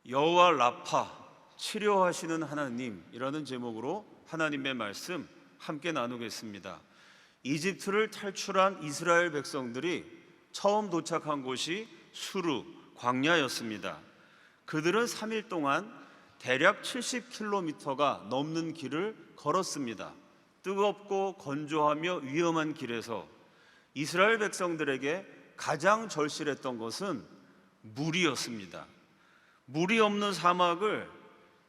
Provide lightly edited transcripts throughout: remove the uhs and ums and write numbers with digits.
여호와 라파, 치료하시는 하나님이라는 제목으로 하나님의 말씀 함께 나누겠습니다. 이집트를 탈출한 이스라엘 백성들이 처음 도착한 곳이 수르 광야였습니다. 그들은 3일 동안 대략 70km가 넘는 길을 걸었습니다. 뜨겁고 건조하며 위험한 길에서 이스라엘 백성들에게 가장 절실했던 것은 물이었습니다. 물이 없는 사막을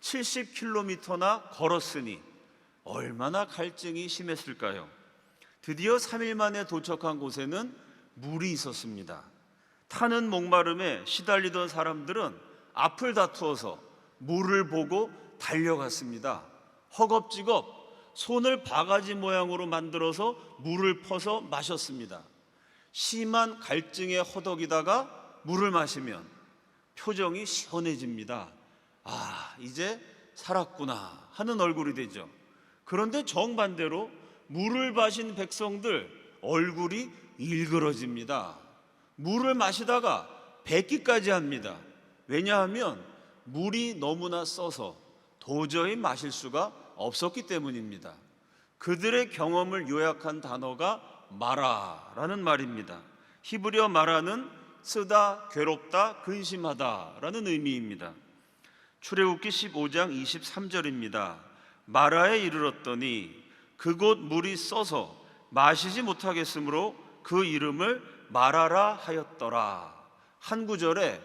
70km나 걸었으니 얼마나 갈증이 심했을까요? 드디어 3일 만에 도착한 곳에는 물이 있었습니다. 타는 목마름에 시달리던 사람들은 앞을 다투어서 물을 보고 달려갔습니다. 허겁지겁 손을 바가지 모양으로 만들어서 물을 퍼서 마셨습니다. 심한 갈증에 허덕이다가 물을 마시면 표정이 시원해집니다. 아, 이제 살았구나 하는 얼굴이 되죠. 그런데 정반대로 물을 마신 백성들 얼굴이 일그러집니다. 물을 마시다가 뱉기까지 합니다. 왜냐하면 물이 너무나 써서 도저히 마실 수가 없었기 때문입니다. 그들의 경험을 요약한 단어가 마라라는 말입니다. 히브리어 마라는 쓰다, 괴롭다, 근심하다 라는 의미입니다. 출애굽기 15장 23절입니다. 마라에 이르렀더니 그곳 물이 써서 마시지 못하겠으므로 그 이름을 마라라 하였더라. 한 구절에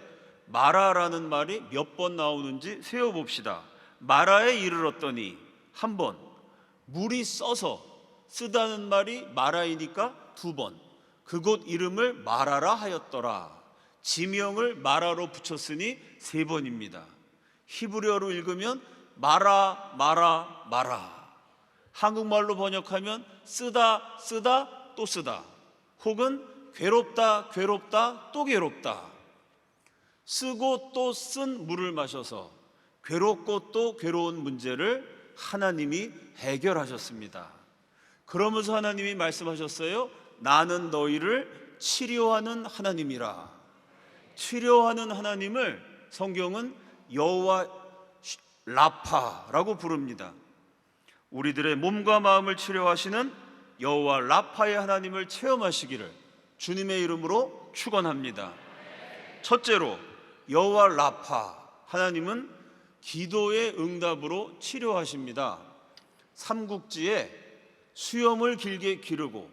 마라라는 말이 몇 번 나오는지 세어봅시다. 마라에 이르렀더니 한 번, 물이 써서 쓰다는 말이 마라이니까 두 번, 그곳 이름을 마라라 하였더라. 지명을 마라로 붙였으니 세 번입니다. 히브리어로 읽으면 마라 마라 마라. 한국말로 번역하면 쓰다 쓰다 또 쓰다, 혹은 괴롭다 괴롭다 또 괴롭다. 쓰고 또 쓴 물을 마셔서 괴롭고 또 괴로운 문제를 하나님이 해결하셨습니다. 그러면서 하나님이 말씀하셨어요. 나는 너희를 치료하는 하나님이라. 치료하는 하나님을 성경은 여호와 라파라고 부릅니다. 우리들의 몸과 마음을 치료하시는 여호와 라파의 하나님을 체험하시기를 주님의 이름으로 축원합니다. 첫째로 여호와 라파, 하나님은 기도의 응답으로 치료하십니다. 삼국지에 수염을 길게 기르고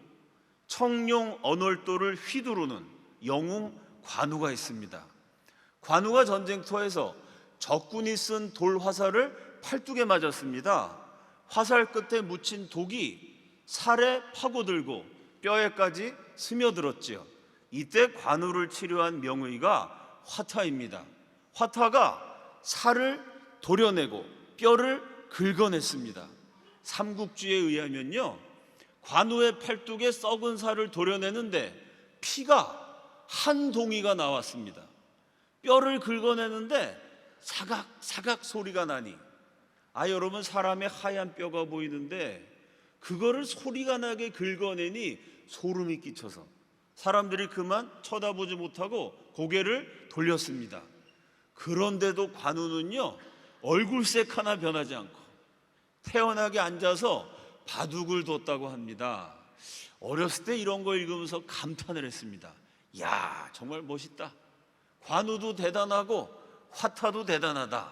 청룡 언월도를 휘두르는 영웅 관우가 있습니다. 관우가 전쟁터에서 적군이 쓴 돌 화살을 팔뚝에 맞았습니다. 화살 끝에 묻힌 독이 살에 파고들고 뼈에까지 스며들었지요. 이때 관우를 치료한 명의가 화타입니다. 화타가 살을 도려내고 뼈를 긁어냈습니다. 삼국지에 의하면요, 관우의 팔뚝에 썩은 살을 도려내는데 피가 한 동이가 나왔습니다. 뼈를 긁어내는데 사각사각 소리가 나니, 여러분, 사람의 하얀 뼈가 보이는데 그거를 소리가 나게 긁어내니 소름이 끼쳐서 사람들이 그만 쳐다보지 못하고 고개를 돌렸습니다. 그런데도 관우는요, 얼굴색 하나 변하지 않고 태연하게 앉아서 바둑을 뒀다고 합니다. 어렸을 때 이런 거 읽으면서 감탄을 했습니다. 야, 정말 멋있다. 관우도 대단하고 화타도 대단하다.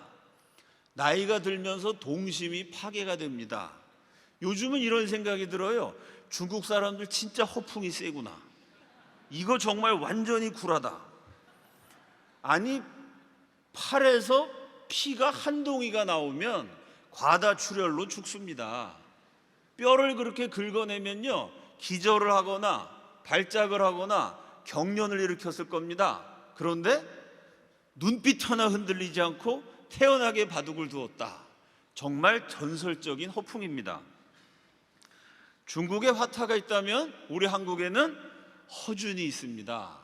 나이가 들면서 동심이 파괴가 됩니다. 요즘은 이런 생각이 들어요. 중국 사람들 진짜 허풍이 세구나. 이거 정말 완전히 굴하다. 아니, 팔에서 피가 한 동이가 나오면 과다출혈로 죽습니다. 뼈를 그렇게 긁어내면요, 기절을 하거나 발작을 하거나 경련을 일으켰을 겁니다. 그런데 눈빛 하나 흔들리지 않고 태연하게 바둑을 두었다. 정말 전설적인 허풍입니다. 중국에 화타가 있다면 우리 한국에는 허준이 있습니다.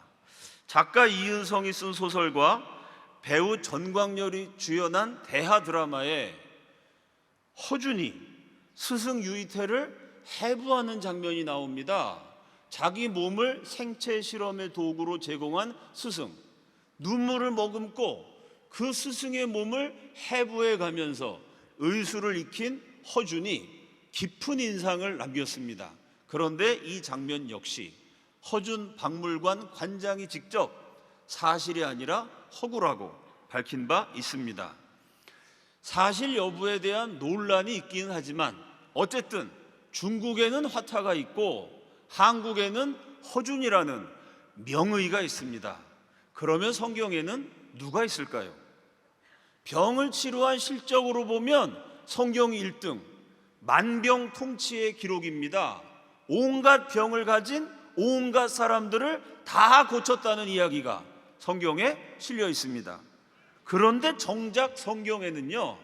작가 이은성이 쓴 소설과 배우 전광열이 주연한 대하 드라마에 허준이 스승 유이태를 해부하는 장면이 나옵니다. 자기 몸을 생체 실험의 도구로 제공한 스승, 눈물을 머금고 그 스승의 몸을 해부해 가면서 의술을 익힌 허준이 깊은 인상을 남겼습니다. 그런데 이 장면 역시 허준 박물관 관장이 직접 사실이 아니라 허구라고 밝힌 바 있습니다. 사실 여부에 대한 논란이 있긴 하지만 어쨌든 중국에는 화타가 있고 한국에는 허준이라는 명의가 있습니다. 그러면 성경에는 누가 있을까요? 병을 치료한 실적으로 보면 성경 1등, 만병통치의 기록입니다. 온갖 병을 가진 온갖 사람들을 다 고쳤다는 이야기가 성경에 실려 있습니다. 그런데 정작 성경에는요,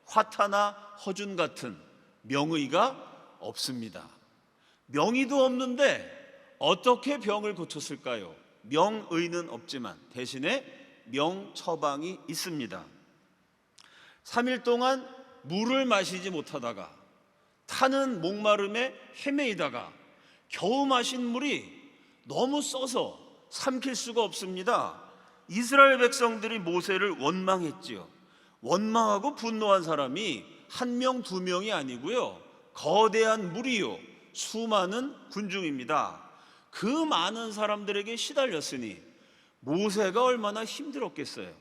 화타나 허준 같은 명의가 없습니다. 명의도 없는데 어떻게 병을 고쳤을까요? 명의는 없지만 대신에 명처방이 있습니다. 3일 동안 물을 마시지 못하다가 타는 목마름에 헤매이다가 겨우 마신 물이 너무 써서 삼킬 수가 없습니다. 이스라엘 백성들이 모세를 원망했지요. 원망하고 분노한 사람이 한 명, 두 명이 아니고요, 거대한 무리요, 수많은 군중입니다. 그 많은 사람들에게 시달렸으니 모세가 얼마나 힘들었겠어요.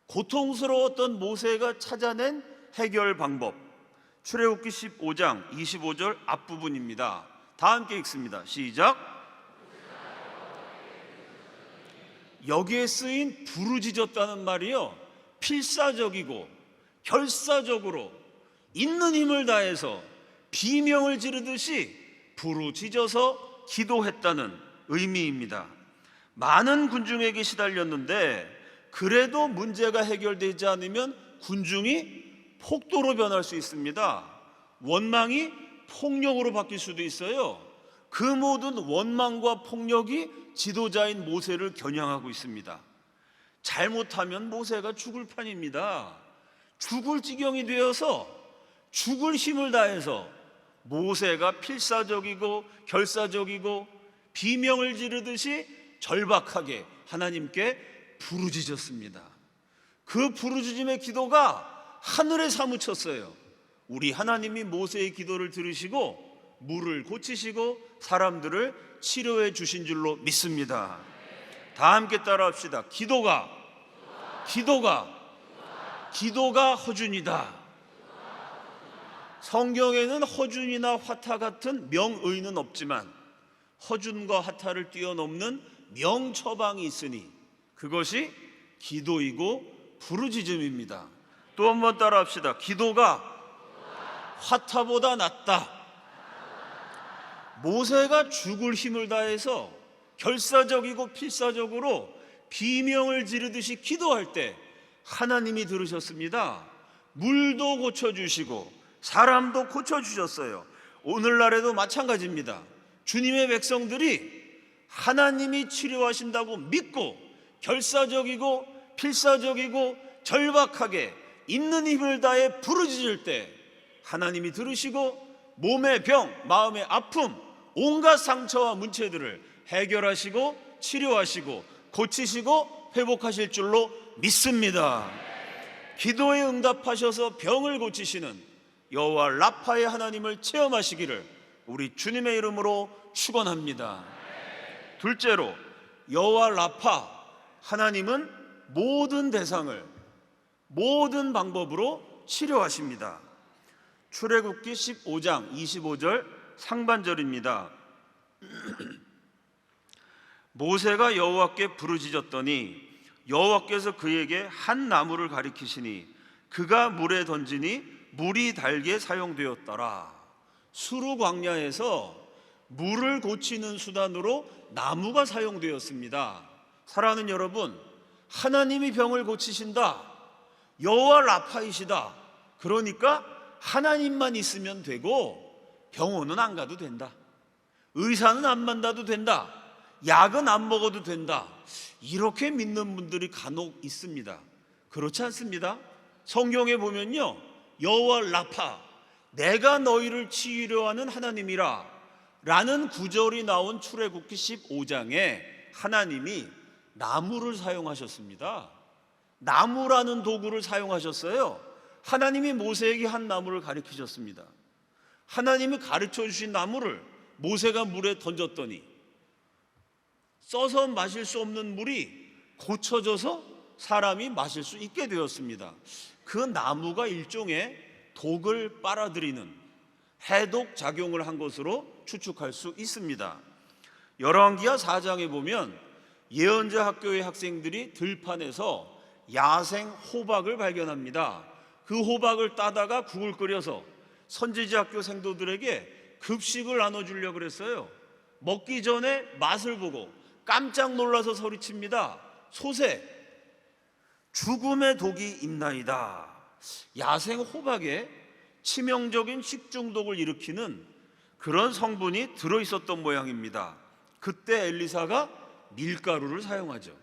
고통스러웠던 모세가 찾아낸 해결 방법, 출애굽기 15장 25절 앞부분입니다. 다 함께 읽습니다. 시작. 여기에 쓰인 부르짖었다는 말이요, 필사적이고 결사적으로 있는 힘을 다해서 비명을 지르듯이 부르짖어서 기도했다는 의미입니다. 많은 군중에게 시달렸는데 그래도 문제가 해결되지 않으면 군중이 폭도로 변할 수 있습니다. 원망이 폭력으로 바뀔 수도 있어요. 그 모든 원망과 폭력이 지도자인 모세를 겨냥하고 있습니다. 잘못하면 모세가 죽을 판입니다. 죽을 지경이 되어서 죽을 힘을 다해서 모세가 필사적이고 결사적이고 비명을 지르듯이 절박하게 하나님께 부르짖었습니다. 그 부르짖음의 기도가 하늘에 사무쳤어요. 우리 하나님이 모세의 기도를 들으시고 물을 고치시고 사람들을 치료해 주신 줄로 믿습니다. 다 함께 따라합시다. 기도가 허준이다. 성경에는 허준이나 화타 같은 명의는 없지만 허준과 화타를 뛰어넘는 명처방이 있으니 그것이 기도이고 부르짖음입니다. 또 한번 따라합시다. 기도가 화타보다 낫다. 모세가 죽을 힘을 다해서 결사적이고 필사적으로 비명을 지르듯이 기도할 때 하나님이 들으셨습니다. 물도 고쳐주시고 사람도 고쳐주셨어요. 오늘날에도 마찬가지입니다. 주님의 백성들이 하나님이 치료하신다고 믿고 결사적이고 필사적이고 절박하게 있는 힘을 다해 부르짖을 때 하나님이 들으시고 몸의 병, 마음의 아픔, 온갖 상처와 문제들을 해결하시고 치료하시고 고치시고 회복하실 줄로 믿습니다. 기도에 응답하셔서 병을 고치시는 여호와 라파의 하나님을 체험하시기를 우리 주님의 이름으로 축원합니다. 둘째로, 여호와 라파 하나님은 모든 대상을 모든 방법으로 치료하십니다. 출애굽기 15장 25절 상반절입니다. 모세가 여호와께 부르짖었더니 여호와께서 그에게 한 나무를 가리키시니 그가 물에 던지니 물이 달게 사용되었더라. 수르 광야에서 물을 고치는 수단으로 나무가 사용되었습니다. 사랑하는 여러분, 하나님이 병을 고치신다. 여호와 라파이시다. 그러니까 하나님만 있으면 되고 병원은 안 가도 된다. 의사는 안 만나도 된다. 약은 안 먹어도 된다. 이렇게 믿는 분들이 간혹 있습니다. 그렇지 않습니다. 성경에 보면요, 여호와 라파, 내가 너희를 치유려 하는 하나님이라 라는 구절이 나온 출애굽기 15장에 하나님이 나무를 사용하셨습니다. 나무라는 도구를 사용하셨어요. 하나님이 모세에게 한 나무를 가르치셨습니다. 하나님이 가르쳐 주신 나무를 모세가 물에 던졌더니 써서 마실 수 없는 물이 고쳐져서 사람이 마실 수 있게 되었습니다. 그 나무가 일종의 독을 빨아들이는 해독 작용을 한 것으로 추측할 수 있습니다. 열왕기하 4장에 보면 예언자 학교의 학생들이 들판에서 야생 호박을 발견합니다. 그 호박을 따다가 국을 끓여서 선지자 학교 생도들에게 급식을 나눠주려고 그랬어요. 먹기 전에 맛을 보고 깜짝 놀라서 소리칩니다. 소세, 죽음의 독이 있나이다. 야생 호박에 치명적인 식중독을 일으키는 그런 성분이 들어있었던 모양입니다. 그때 엘리사가 밀가루를 사용하죠.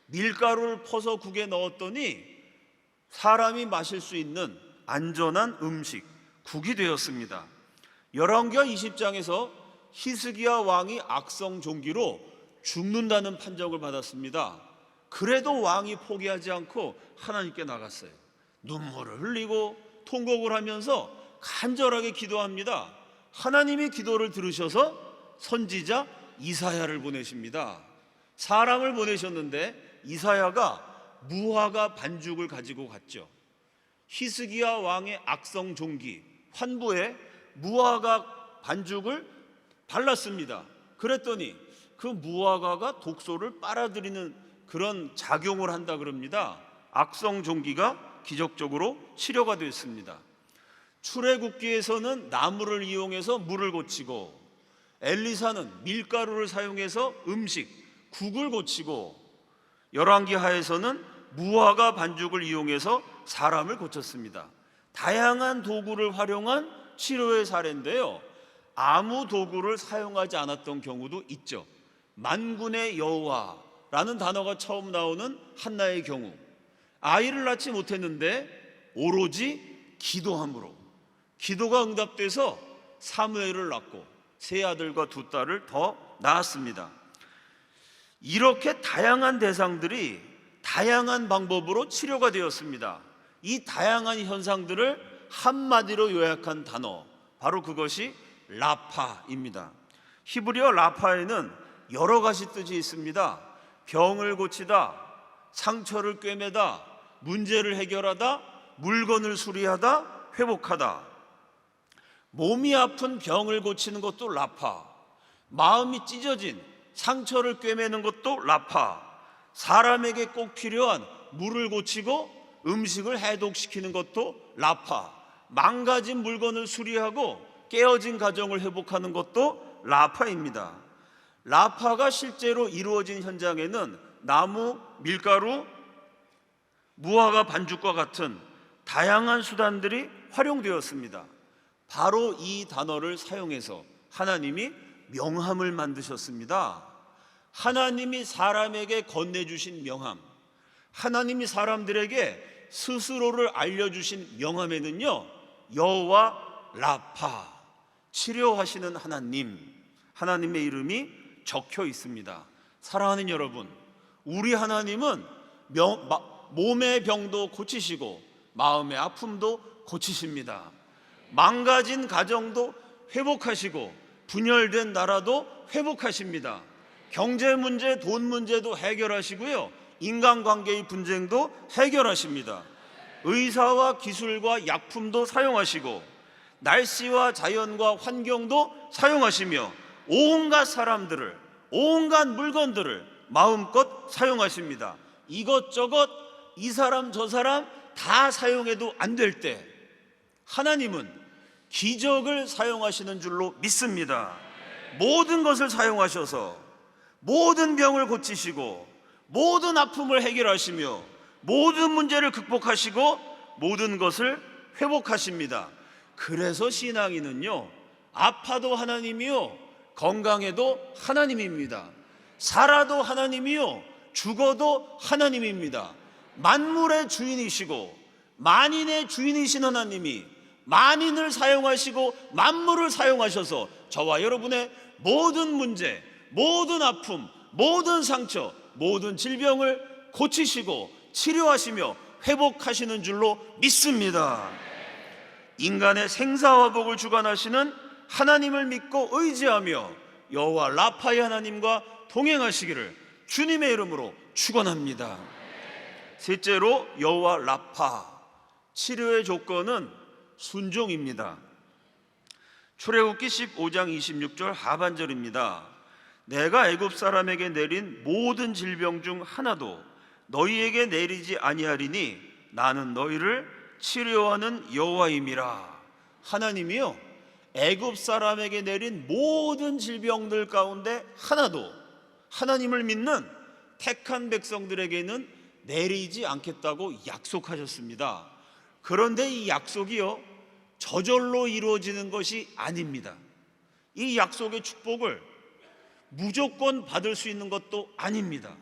밀가루를 퍼서 국에 넣었더니 사람이 마실 수 있는 안전한 음식, 국이 되었습니다. 열왕기하 20장에서 히스기야 왕이 악성 종기로 죽는다는 판정을 받았습니다. 그래도 왕이 포기하지 않고 하나님께 나갔어요. 눈물을 흘리고 통곡을 하면서 간절하게 기도합니다. 하나님이 기도를 들으셔서 선지자 이사야를 보내십니다. 사람을 보내셨는데 이사야가 무화과 반죽을 가지고 갔죠. 히스기야 왕의 악성 종기 환부에 무화과 반죽을 발랐습니다. 그랬더니 그 무화과가 독소를 빨아들이는 그런 작용을 한다 그럽니다. 악성 종기가 기적적으로 치료가 됐습니다. 출애굽기에서는 나무를 이용해서 물을 고치고, 엘리사는 밀가루를 사용해서 음식, 국을 고치고, 열왕기하에서는 무화과 반죽을 이용해서 사람을 고쳤습니다. 다양한 도구를 활용한 치료의 사례인데요, 아무 도구를 사용하지 않았던 경우도 있죠. 만군의 여호와라는 단어가 처음 나오는 한나의 경우, 아이를 낳지 못했는데 오로지 기도함으로 기도가 응답돼서 사무엘을 낳고 세 아들과 두 딸을 더 낳았습니다. 이렇게 다양한 대상들이 다양한 방법으로 치료가 되었습니다. 이 다양한 현상들을 한마디로 요약한 단어, 바로 그것이 라파입니다. 히브리어 라파에는 여러 가지 뜻이 있습니다. 병을 고치다, 상처를 꿰매다, 문제를 해결하다, 물건을 수리하다, 회복하다. 몸이 아픈 병을 고치는 것도 라파, 마음이 찢어진 상처를 꿰매는 것도 라파, 사람에게 꼭 필요한 물을 고치고 음식을 해독시키는 것도 라파, 망가진 물건을 수리하고 깨어진 가정을 회복하는 것도 라파입니다. 라파가 실제로 이루어진 현장에는 나무, 밀가루, 무화과 반죽과 같은 다양한 수단들이 활용되었습니다. 바로 이 단어를 사용해서 하나님이 명함을 만드셨습니다. 하나님이 사람에게 건네주신 명함, 하나님이 사람들에게 스스로를 알려주신 명함에는요, 여호와 라파, 치료하시는 하나님, 하나님의 이름이 적혀 있습니다. 사랑하는 여러분, 우리 하나님은 몸의 병도 고치시고 마음의 아픔도 고치십니다. 망가진 가정도 회복하시고 분열된 나라도 회복하십니다. 경제 문제, 돈 문제도 해결하시고요, 인간관계의 분쟁도 해결하십니다. 의사와 기술과 약품도 사용하시고 날씨와 자연과 환경도 사용하시며 온갖 사람들을, 온갖 물건들을 마음껏 사용하십니다. 이것저것 이 사람 저 사람 다 사용해도 안 될 때 하나님은 기적을 사용하시는 줄로 믿습니다. 모든 것을 사용하셔서 모든 병을 고치시고 모든 아픔을 해결하시며 모든 문제를 극복하시고 모든 것을 회복하십니다. 그래서 신앙인은요, 아파도 하나님이요, 건강해도 하나님입니다. 살아도 하나님이요, 죽어도 하나님입니다. 만물의 주인이시고 만인의 주인이신 하나님이 만인을 사용하시고 만물을 사용하셔서 저와 여러분의 모든 문제, 모든 아픔, 모든 상처, 모든 질병을 고치시고 치료하시며 회복하시는 줄로 믿습니다. 인간의 생사화복을 주관하시는 하나님을 믿고 의지하며 여호와 라파의 하나님과 동행하시기를 주님의 이름으로 축원합니다. 셋째로 여호와 라파, 치료의 조건은 순종입니다. 출애굽기 15장 26절 하반절입니다. 내가 애굽 사람에게 내린 모든 질병 중 하나도 너희에게 내리지 아니하리니 나는 너희를 치료하는 여호와임이라. 하나님이요, 애굽 사람에게 내린 모든 질병들 가운데 하나도 하나님을 믿는 택한 백성들에게는 내리지 않겠다고 약속하셨습니다. 그런데 이 약속이요, 저절로 이루어지는 것이 아닙니다. 이 약속의 축복을 무조건 받을 수 있는 것도 아닙니다.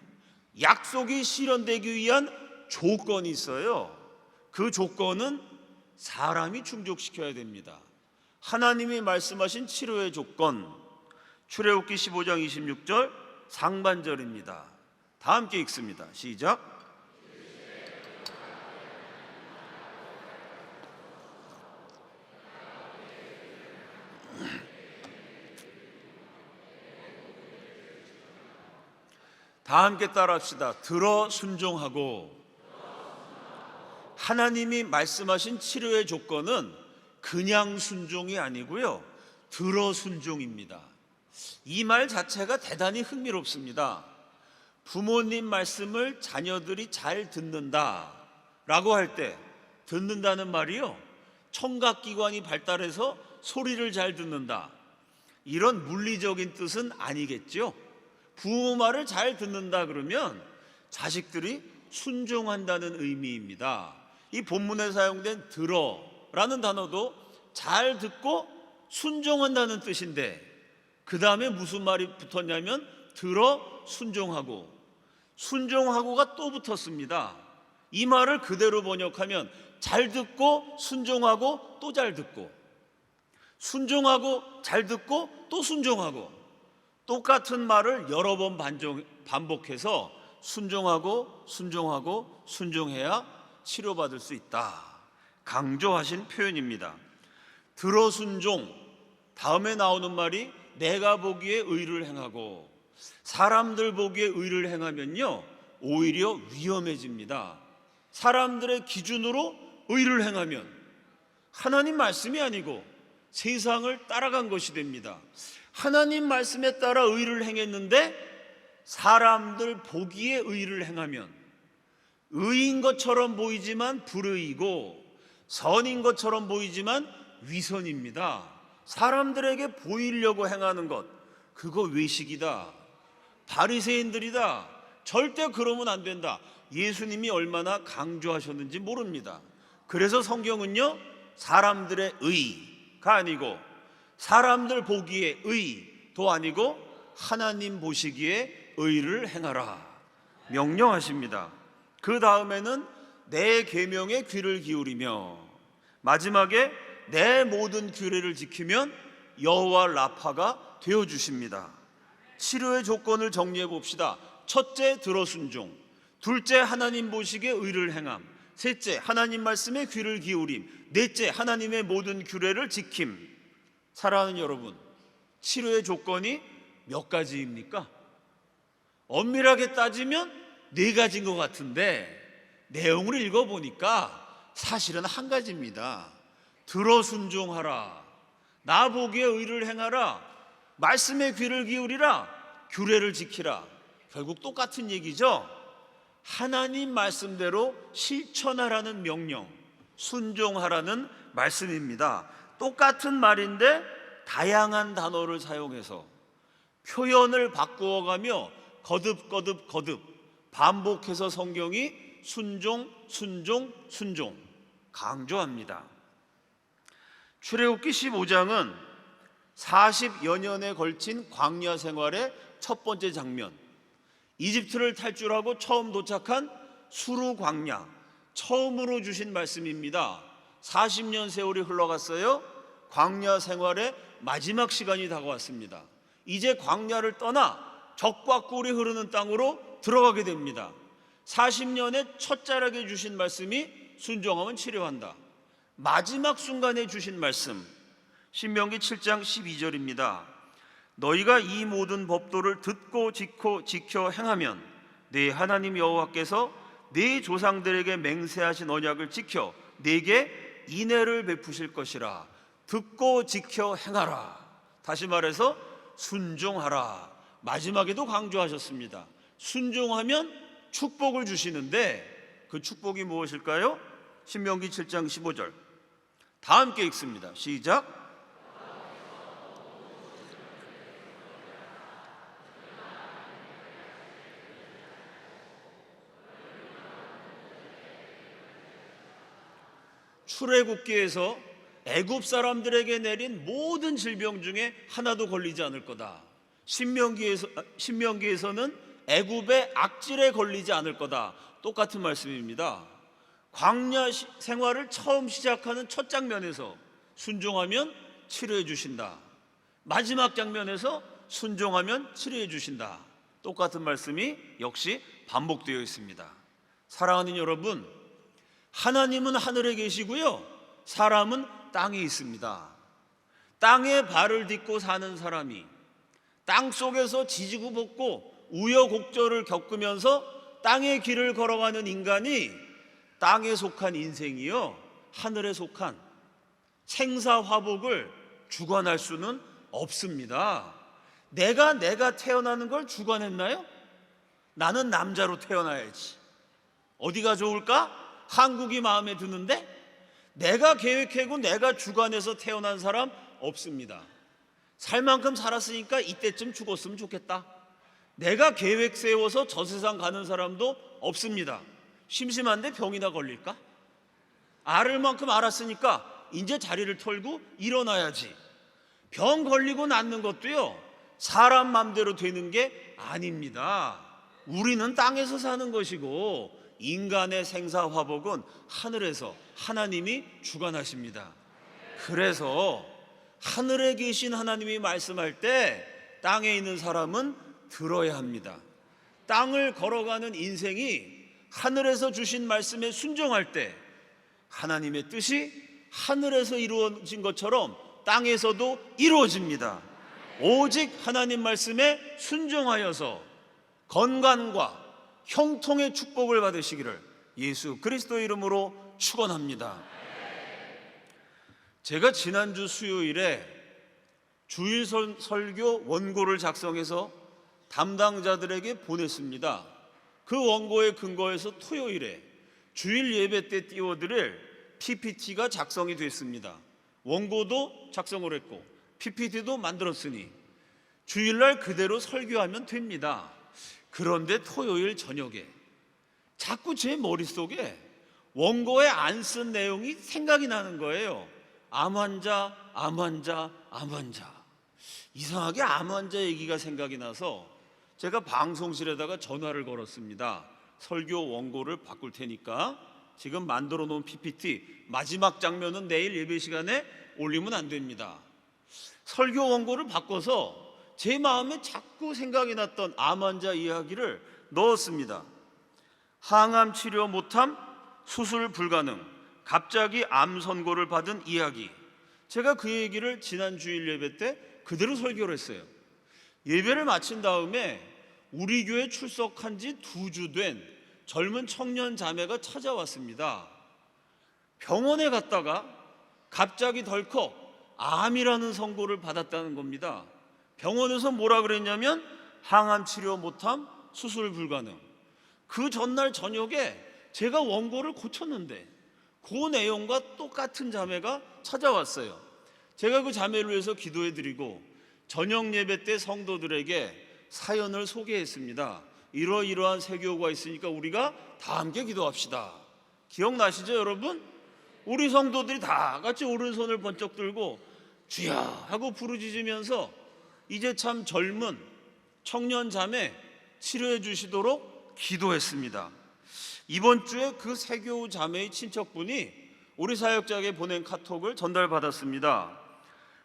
약속이 실현되기 위한 조건이 있어요. 그 조건은 사람이 충족시켜야 됩니다. 하나님이 말씀하신 치료의 조건, 출애굽기 15장 26절 상반절입니다. 다 함께 읽습니다. 시작. 다 함께 따라합시다. 들어 순종하고. 하나님이 말씀하신 치료의 조건은 그냥 순종이 아니고요, 들어 순종입니다. 이 말 자체가 대단히 흥미롭습니다. 부모님 말씀을 자녀들이 잘 듣는다 라고 할 때, 듣는다는 말이요, 청각기관이 발달해서 소리를 잘 듣는다, 이런 물리적인 뜻은 아니겠죠. 부모 말을 잘 듣는다 그러면 자식들이 순종한다는 의미입니다. 이 본문에 사용된 들어라는 단어도 잘 듣고 순종한다는 뜻인데, 그 다음에 무슨 말이 붙었냐면 들어 순종하고, 순종하고가 또 붙었습니다. 이 말을 그대로 번역하면 잘 듣고 순종하고 또 잘 듣고, 순종하고 잘 듣고 또 순종하고, 똑같은 말을 여러 번 반복해서 순종하고 순종하고 순종해야 치료받을 수 있다, 강조하신 표현입니다. 들어 순종, 다음에 나오는 말이 내가 보기에 의를 행하고. 사람들 보기에 의를 행하면요, 오히려 위험해집니다. 사람들의 기준으로 의를 행하면 하나님 말씀이 아니고 세상을 따라간 것이 됩니다. 하나님 말씀에 따라 의를 행했는데 사람들 보기에 의를 행하면 의인 것처럼 보이지만 불의이고 선인 것처럼 보이지만 위선입니다. 사람들에게 보이려고 행하는 것, 그거 외식이다, 바리새인들이다, 절대 그러면 안 된다. 예수님이 얼마나 강조하셨는지 모릅니다. 그래서 성경은요, 사람들의 의가 아니고 사람들 보기에 의도 아니고 하나님 보시기에 의를 행하라 명령하십니다. 그 다음에는 내 계명에 귀를 기울이며, 마지막에 내 모든 규례를 지키면 여호와 라파가 되어주십니다. 치료의 조건을 정리해 봅시다. 첫째, 들어 순종. 둘째, 하나님 보시기에 의를 행함. 셋째, 하나님 말씀에 귀를 기울임. 넷째, 하나님의 모든 규례를 지킴. 사랑하는 여러분, 치료의 조건이 몇 가지입니까? 엄밀하게 따지면 네 가지인 것 같은데 내용을 읽어보니까 사실은 한 가지입니다. 들어 순종하라, 나 보기에 의를 행하라, 말씀에 귀를 기울이라, 규례를 지키라. 결국 똑같은 얘기죠. 하나님 말씀대로 실천하라는 명령, 순종하라는 말씀입니다. 똑같은 말인데 다양한 단어를 사용해서 표현을 바꾸어가며 거듭 반복해서 성경이 순종 강조합니다. 출애굽기 15장은 40여 년에 걸친 광야 생활의 첫 번째 장면, 이집트를 탈출하고 처음 도착한 수르 광야, 처음으로 주신 말씀입니다. 40년 세월이 흘러갔어요. 광야 생활의 마지막 시간이 다가왔습니다. 이제 광야를 떠나 적과 꿀이 흐르는 땅으로 들어가게 됩니다. 40년의 첫자락에 주신 말씀이 순종하면 치료한다. 마지막 순간에 주신 말씀, 신명기 7장 12절입니다. 너희가 이 모든 법도를 듣고 지켜 행하면 네 하나님 여호와께서 네 조상들에게 맹세하신 언약을 지켜 네게 인애를 베푸실 것이라. 듣고 지켜 행하라. 다시 말해서 순종하라. 마지막에도 강조하셨습니다. 순종하면 축복을 주시는데 그 축복이 무엇일까요? 신명기 7장 15절 다 함께 읽습니다. 시작. 출애굽기에서 애굽 사람들에게 내린 모든 질병 중에 하나도 걸리지 않을 거다. 신명기에서는 애굽의 악질에 걸리지 않을 거다. 똑같은 말씀입니다. 광야 생활을 처음 시작하는 첫 장면에서 순종하면 치료해 주신다. 마지막 장면에서 순종하면 치료해 주신다. 똑같은 말씀이 역시 반복되어 있습니다. 사랑하는 여러분, 하나님은 하늘에 계시고요, 사람은 땅에 있습니다. 땅에 발을 딛고 사는 사람이, 땅 속에서 지지고 볶고 우여곡절을 겪으면서 땅의 길을 걸어가는 인간이 땅에 속한 인생이요, 하늘에 속한 생사화복을 주관할 수는 없습니다. 내가 태어나는 걸 주관했나요? 나는 남자로 태어나야지. 어디가 좋을까? 한국이 마음에 드는데? 내가 계획하고 내가 주관해서 태어난 사람 없습니다. 살 만큼 살았으니까 이때쯤 죽었으면 좋겠다. 내가 계획 세워서 저 세상 가는 사람도 없습니다. 심심한데 병이나 걸릴까? 앓을 만큼 앓았으니까 이제 자리를 털고 일어나야지. 병 걸리고 낫는 것도요, 사람 맘대로 되는 게 아닙니다. 우리는 땅에서 사는 것이고 인간의 생사화복은 하늘에서 하나님이 주관하십니다. 그래서 하늘에 계신 하나님이 말씀할 때 땅에 있는 사람은 들어야 합니다. 땅을 걸어가는 인생이 하늘에서 주신 말씀에 순종할 때 하나님의 뜻이 하늘에서 이루어진 것처럼 땅에서도 이루어집니다. 오직 하나님 말씀에 순종하여서 건강과 형통의 축복을 받으시기를 예수 그리스도 이름으로 축원합니다. 제가 지난주 수요일에 주일 설교 원고를 작성해서 담당자들에게 보냈습니다. 그 원고에 근거해서 토요일에 주일 예배 때 띄워드릴 PPT가 작성이 됐습니다. 원고도 작성을 했고 PPT도 만들었으니 주일날 그대로 설교하면 됩니다. 그런데 토요일 저녁에 자꾸 제 머릿속에 원고에 안 쓴 내용이 생각이 나는 거예요. 암 환자, 암 환자, 암 환자. 이상하게 암 환자 얘기가 생각이 나서 제가 방송실에다가 전화를 걸었습니다. 설교 원고를 바꿀 테니까 지금 만들어 놓은 PPT 마지막 장면은 내일 예배 시간에 올리면 안 됩니다. 설교 원고를 바꿔서 제 마음에 자꾸 생각이 났던 암 환자 이야기를 넣었습니다. 항암 치료 못함, 수술 불가능, 갑자기 암 선고를 받은 이야기. 제가 그 얘기를 지난 주일 예배 때 그대로 설교를 했어요. 예배를 마친 다음에 우리 교회 출석한 지 2주 된 젊은 청년 자매가 찾아왔습니다. 병원에 갔다가 갑자기 덜컥 암이라는 선고를 받았다는 겁니다. 병원에서 뭐라 그랬냐면 항암 치료 못함, 수술 불가능. 그 전날 저녁에 제가 원고를 고쳤는데 그 내용과 똑같은 자매가 찾아왔어요. 제가 그 자매를 위해서 기도해드리고 저녁 예배 때 성도들에게 사연을 소개했습니다. 이러이러한 세교가 있으니까 우리가 다 함께 기도합시다. 기억나시죠 여러분? 우리 성도들이 다 같이 오른손을 번쩍 들고 주야 하고 부르짖으면서 이제 참 젊은 청년 자매 치료해 주시도록 기도했습니다. 이번 주에 그 세교 자매의 친척분이 우리 사역자에게 보낸 카톡을 전달받았습니다.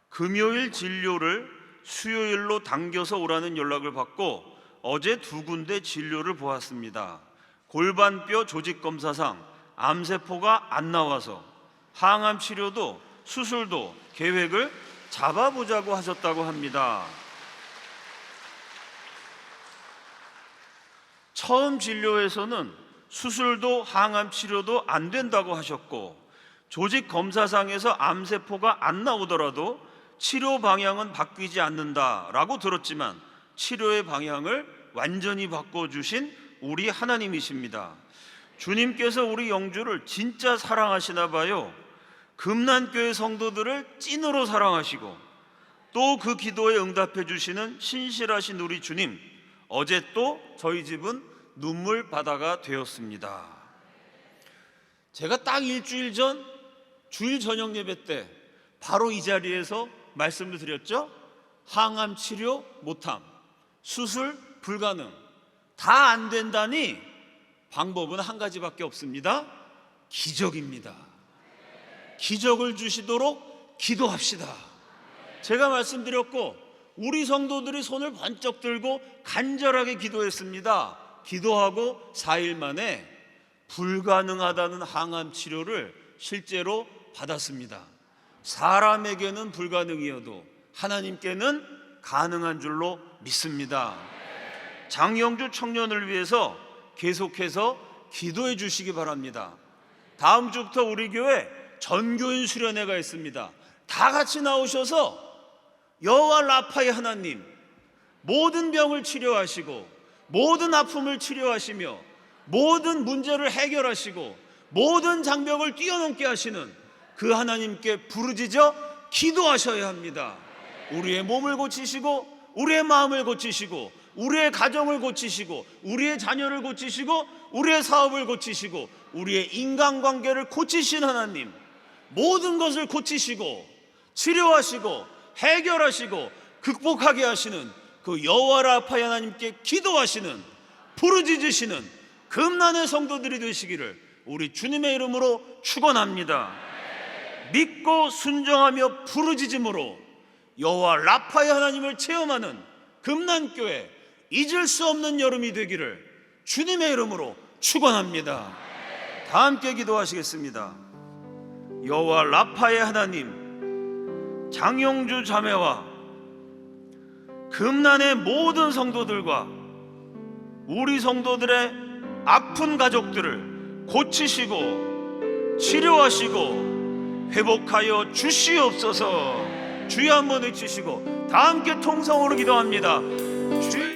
금요일 진료를 수요일로 당겨서 오라는 연락을 받고 어제 2군데 진료를 보았습니다. 골반뼈 조직 검사상 암세포가 안 나와서 항암 치료도 수술도 계획을 잡아보자고 하셨다고 합니다. 처음 진료에서는 수술도 항암 치료도 안 된다고 하셨고, 조직 검사상에서 암세포가 안 나오더라도 치료 방향은 바뀌지 않는다라고 들었지만 치료의 방향을 완전히 바꿔주신 우리 하나님이십니다. 주님께서 우리 영주를 진짜 사랑하시나 봐요. 금난교회 성도들을 찐으로 사랑하시고 또 그 기도에 응답해 주시는 신실하신 우리 주님, 어제 또 저희 집은 눈물 바다가 되었습니다. 제가 딱 일주일 전 주일 저녁 예배 때 바로 이 자리에서 말씀을 드렸죠. 항암 치료 못함, 수술 불가능, 다 안 된다니 방법은 한 가지밖에 없습니다. 기적입니다. 기적을 주시도록 기도합시다. 제가 말씀드렸고 우리 성도들이 손을 번쩍 들고 간절하게 기도했습니다. 기도하고 4일 만에 불가능하다는 항암 치료를 실제로 받았습니다. 사람에게는 불가능이어도 하나님께는 가능한 줄로 믿습니다. 장영주 청년을 위해서 계속해서 기도해 주시기 바랍니다. 다음 주부터 우리 교회 전교인 수련회가 있습니다. 다 같이 나오셔서 여호와 라파의 하나님, 모든 병을 치료하시고 모든 아픔을 치료하시며 모든 문제를 해결하시고 모든 장벽을 뛰어넘게 하시는 그 하나님께 부르짖어 기도하셔야 합니다. 우리의 몸을 고치시고 우리의 마음을 고치시고 우리의 가정을 고치시고 우리의 자녀를 고치시고 우리의 사업을 고치시고 우리의 인간관계를 고치신 하나님, 모든 것을 고치시고 치료하시고 해결하시고 극복하게 하시는 그 여호와 라파의 하나님께 기도하시는, 부르짖으시는 금난의 성도들이 되시기를 우리 주님의 이름으로 축원합니다. 믿고 순종하며 부르짖음으로 여호와 라파의 하나님을 체험하는 금난교회 잊을 수 없는 여름이 되기를 주님의 이름으로 축원합니다. 다 함께 기도하시겠습니다. 여호와 라파의 하나님, 장영주 자매와 금난의 모든 성도들과 우리 성도들의 아픈 가족들을 고치시고 치료하시고 회복하여 주시옵소서. 주여 한번 외치시고 다 함께 통성으로 기도합니다. 주여